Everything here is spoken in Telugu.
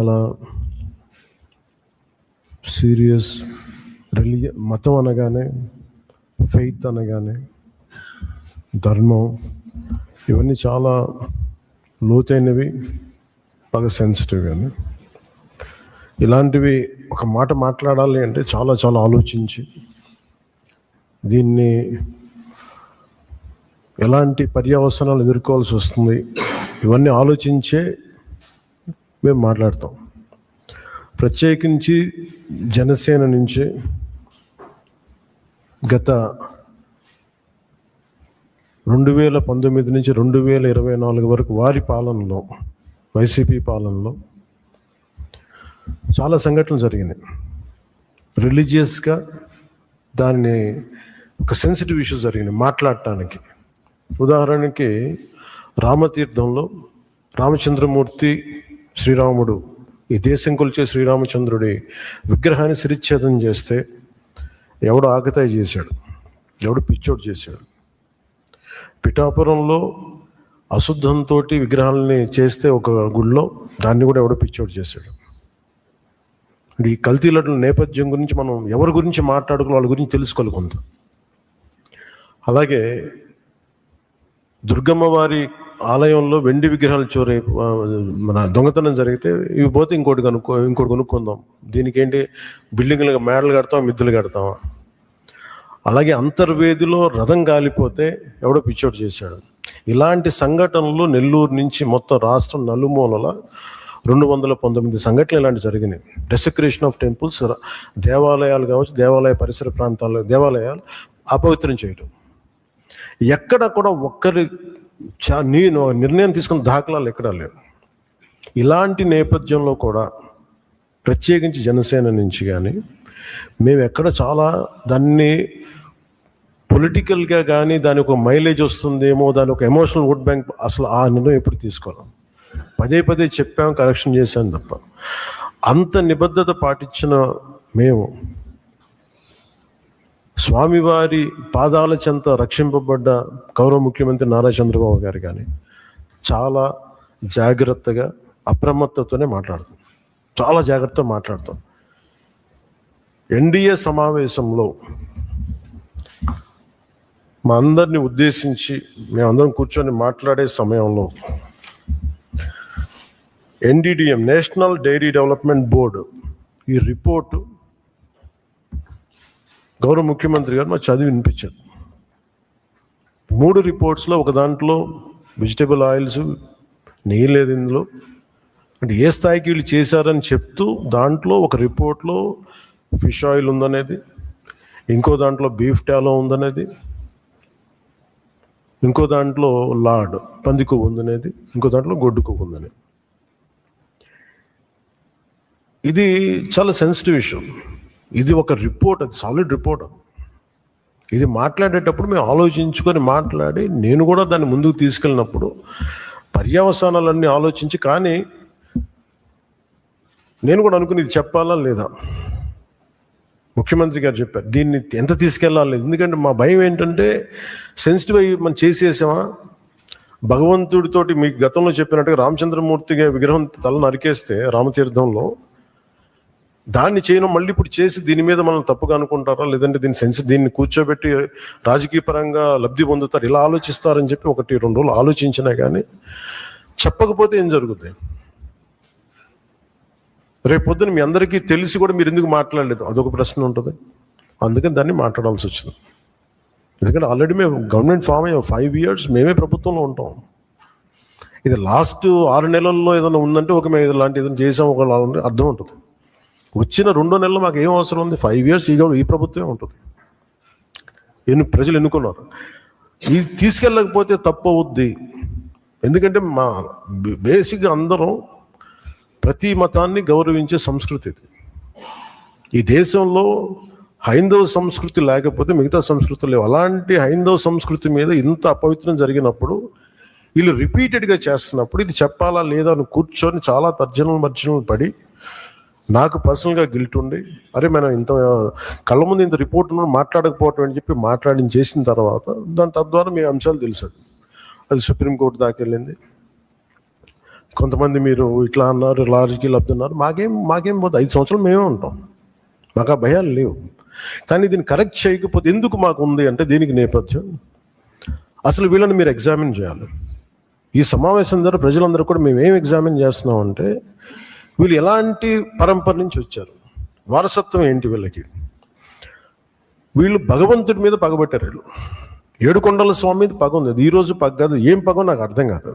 చాలా సీరియస్. మతం అనగానే, ఫెయిత్ అనగానే, ధర్మం, ఇవన్నీ చాలా లోతైనవి, బాగా సెన్సిటివ్. కానీ ఇలాంటివి ఒక మాట మాట్లాడాలి అంటే చాలా చాలా ఆలోచించి దీన్ని ఎలాంటి పర్యవసనాలు ఎదుర్కోవాల్సి వస్తుంది ఇవన్నీ ఆలోచించే మేము మాట్లాడతాం. ప్రత్యేకించి జనసేన నుంచి గత 2019 నుంచి 2024 వరకు వారి పాలనలో, వైసీపీ పాలనలో చాలా సంఘటనలు జరిగినాయి. రిలీజియస్గా దాన్ని ఒక సెన్సిటివ్ ఇష్యూ జరిగినాయి మాట్లాడటానికి. ఉదాహరణకి రామతీర్థంలో రామచంద్రమూర్తి, శ్రీరాముడు, ఈ దేశం కొలిచే శ్రీరామచంద్రుడి విగ్రహాన్ని శిరిచ్ఛేదం చేస్తే ఎవడు ఆకతాయి చేశాడు, ఎవడు పిచ్చోడు చేశాడు. పిఠాపురంలో అశుద్ధంతో విగ్రహాలని చేస్తే ఒక గుళ్ళో, దాన్ని కూడా ఎవడో పిచ్చోడు చేశాడు. ఈ కల్తీల నేపథ్యం గురించి మనం ఎవరి గురించి మాట్లాడుకోవాలి, వాళ్ళ గురించి తెలుసుకోవాలి కొంత. అలాగే దుర్గమ్మ వారి ఆలయంలో వెండి విగ్రహాలు మన దొంగతనం జరిగితే ఇవి పోతే ఇంకోటి కొనుక్కుందాం, దీనికి ఏంటి బిల్డింగ్లు మేడలు కడతాం, మిద్దెలు కడతామా. అలాగే అంతర్వేదిలో రథం కాలిపోతే ఎవడో పిచ్చోడు చేశాడు. ఇలాంటి సంఘటనలు నెల్లూరు నుంచి మొత్తం రాష్ట్రం నలుమూలల 219 సంఘటనలు ఇలాంటి జరిగినాయి. డెసక్రేషన్ ఆఫ్ టెంపుల్స్, దేవాలయాలు కావచ్చు, దేవాలయ పరిసర ప్రాంతాలు, దేవాలయాలు అపవిత్రం చేయడం. ఎక్కడ కూడా ఒక్కరి నేను నిర్ణయం తీసుకున్న దాఖలాలు ఎక్కడా లేవు. ఇలాంటి నేపథ్యంలో కూడా ప్రత్యేకించి జనసేన నుంచి కానీ మేము ఎక్కడ చాలా దాన్ని పొలిటికల్గా కానీ దానికి ఒక మైలేజ్ వస్తుందేమో, దాని ఒక ఎమోషనల్ ఓట్ బ్యాంక్, అసలు ఆ నిర్ణయం ఎప్పుడు తీసుకోవాలి. పదే చెప్పాము, కరెక్షన్ చేశాను తప్ప. అంత నిబద్ధత పాటించిన మేము స్వామివారి పాదాల చెంత రక్షింపబడ్డ గౌరవ ముఖ్యమంత్రి నారా చంద్రబాబు గారు కానీ చాలా జాగ్రత్తగా, అప్రమత్తతోనే మాట్లాడతాం, చాలా జాగ్రత్తగా మాట్లాడతాం. ఎన్డీఏ సమావేశంలో మా అందరినీ ఉద్దేశించి మేమందరం కూర్చొని మాట్లాడే సమయంలో NDDM, national dairy development board, ఈ రిపోర్టు గౌరవ ముఖ్యమంత్రి గారు మాకు చదివి వినిపించారు. 3 రిపోర్ట్స్లో ఒక దాంట్లో వెజిటబుల్ ఆయిల్స్, నెయ్యి లేదు ఇందులో, అంటే ఏ స్థాయికి వీళ్ళు చేశారని చెప్తూ, దాంట్లో ఒక రిపోర్ట్లో ఫిష్ ఆయిల్ ఉందనేది, ఇంకో దాంట్లో బీఫ్ టాలో ఉందనేది, ఇంకో దాంట్లో లాడ్ పంది కొవ్వు ఉందనేది, ఇంకో దాంట్లో గొడ్డు కొవ్వు ఉందనేది. ఇది చాలా సెన్సిటివ్ ఇష్యూ. ఇది ఒక రిపోర్ట్, అది సాలిడ్ రిపోర్ట్. ఇది మాట్లాడేటప్పుడు మేము ఆలోచించుకొని మాట్లాడి, నేను కూడా దాన్ని ముందుకు తీసుకెళ్ళినప్పుడు పర్యవసానాలన్నీ ఆలోచించి, కానీ నేను కూడా అనుకుని ఇది చెప్పాలా లేదా. ముఖ్యమంత్రి గారు చెప్పారు దీన్ని ఎంత తీసుకెళ్ళాలి. ఎందుకంటే మా భయం ఏంటంటే సెన్సిటివ్ అయ్యి మనం చేసేసామా, భగవంతుడితోటి మీకు గతంలో చెప్పినట్టుగా రామచంద్రమూర్తిగా విగ్రహం తల నరికేస్తే రామతీర్థంలో, దాన్ని చేయడం మళ్ళీ ఇప్పుడు చేసి దీని మీద మనం తప్పుగా అనుకుంటారా, లేదంటే దీన్ని కూర్చోబెట్టి రాజకీయ పరంగా లబ్ధి పొందుతారు, ఇలా ఆలోచిస్తారని చెప్పి 1-2 రోజులు ఆలోచించినా కానీ చెప్పకపోతే ఏం జరుగుతుంది. రేపు పొద్దున మీ అందరికీ తెలిసి కూడా మీరు ఎందుకు మాట్లాడలేదు, అదొక ప్రశ్న ఉంటుంది. అందుకని దాన్ని మాట్లాడాల్సి వచ్చింది. ఎందుకంటే ఆల్రెడీ మేము గవర్నమెంట్ ఫామ్ అయ్యాం, 5 years మేమే ప్రభుత్వంలో ఉంటాం. ఇది లాస్ట్ 6 నెలల్లో ఏదైనా ఉందంటే ఒక మేము ఇలాంటి ఏదైనా చేసాం ఒక అర్థం ఉంటుంది. వచ్చిన 2 నెలలు మాకు ఏం అవసరం ఉంది, 5 years ఈ ప్రభుత్వమే ఉంటుంది. ప్రజలు ఎన్నుకున్నారు. ఇది తీసుకెళ్ళకపోతే తప్పు అవుద్ది. ఎందుకంటే మా బేసిక్గా అందరం ప్రతి మతాన్ని గౌరవించే సంస్కృతి ఇది. ఈ దేశంలో హైందవ సంస్కృతి లేకపోతే మిగతా సంస్కృతులు లేవు. అలాంటి హైందవ సంస్కృతి మీద ఇంత అపవిత్రం జరిగినప్పుడు, వీళ్ళు రిపీటెడ్గా చేస్తున్నప్పుడు ఇది చెప్పాలా లేదా అని కూర్చొని చాలా తర్జనలు పడి, నాకు పర్సనల్గా గిల్ట్ ఉండి, అరే మనం ఇంత కళ్ళ ముందు ఇంత రిపోర్ట్ మాట్లాడకపోవటం అని చెప్పి చేసిన తర్వాత దాని తద్వారా మీ అంశాలు తెలుసు. అది సుప్రీంకోర్టు దాకా వెళ్ళింది. కొంతమంది మీరు ఇట్లా అన్నారు, రాజకీయాలు అబ్దున్నారు, మాకేం పోతే 5 సంవత్సరాలు మేమే ఉంటాం, మాకు ఆ భయాలు లేవు. కానీ దీన్ని కరెక్ట్ చేయకపోతే ఎందుకు మాకు ఉంది అంటే దీనికి నేపథ్యం అసలు వీళ్ళని మీరు ఎగ్జామిన్ చేయాలి. ఈ సమావేశం ద్వారా ప్రజలందరూ కూడా మేము ఏం ఎగ్జామిన్ చేస్తున్నాం అంటే వీళ్ళు ఎలాంటి పరంపర నుంచి వచ్చారు, వారసత్వం ఏంటి వీళ్ళకి. వీళ్ళు భగవంతుడి మీద పగబట్టారు. వీళ్ళు ఏడుకొండల స్వామి మీద పగ ఉంది, అది ఈరోజు పగ కాదు, ఏం పగో నాకు అర్థం కాదు.